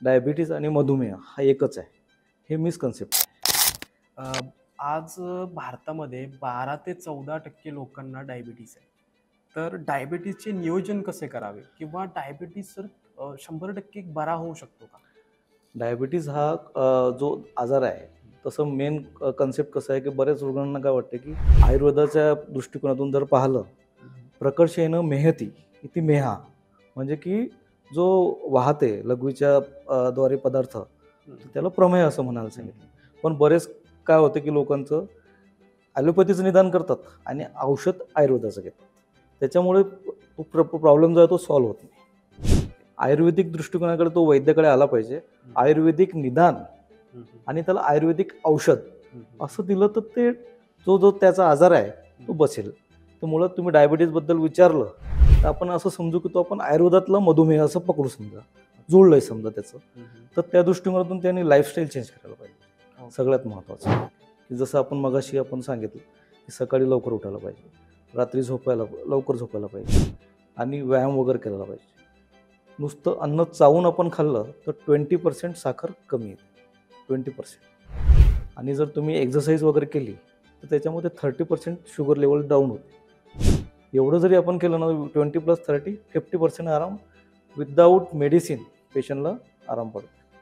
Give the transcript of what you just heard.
Diabetes आणि मधुमेह हा एकच आहे, हे मिसकन्सेप्ट आहे. अ, आज भारतामध्ये 12 ते 14% लोकांना डायबिटीज आहे. तर डायबिटीजचे नियोजन कसे करावे किंवा डायबिटीज जर 100% बरा होऊ शकतो का? डायबिटीज हा जो आजार आहे, तसं मेन कन्सेप्ट कसं आहे की बऱ्याच रुग्णांना काय वाटतं की आयुर्वेदाच्या दृष्टिकोनातून जर पाहिलं, प्रकर्षेनं मेहती इति मेहा, म्हणजे की जो वाहते लघवीच्या द्वारे पदार्थ, त्याला प्रमेह असं म्हणायला सांगितलं. पण बरेच काय होतं की लोकांचं ॲलोपॅथीचं निदान करतात आणि औषध आयुर्वेदाचं घेतात. त्याच्यामुळे प्रॉब्लेम जो आहे तो सॉल्व्ह होत नाही. आयुर्वेदिक दृष्टिकोनाकडे तो वैद्याकडे आला पाहिजे. आयुर्वेदिक निदान आणि त्याला आयुर्वेदिक औषध असं दिलं तर ते जो त्याचा आजार आहे तो बसेल. तर मुळात तुम्ही डायबिटीजबद्दल विचारलं तर आपण असं समजू की तो आपण आयुर्वेदातला मधुमेह असं पकडू, समजा जुळलंय समजा त्याचं. तर त्या दृष्टिकोनातून त्यांनी लाईफस्टाईल चेंज करायला पाहिजे. सगळ्यात महत्त्वाचं की जसं आपण मगाशी आपण सांगितलं की सकाळी लवकर उठायला पाहिजे, रात्री लवकर झोपायला पाहिजे आणि व्यायाम वगैरे केला पाहिजे. नुसतं अन्न चावून आपण खाल्लं तर 20% साखर कमी येते, 20%. आणि जर तुम्ही एक्सरसाइज वगैरे केली तर त्याच्यामध्ये 30% शुगर लेवल डाऊन होते. एवढं जरी आपण केलं ना, 20 + 30 50% आराम विदाऊट मेडिसिन पेशंटला आराम पडतो.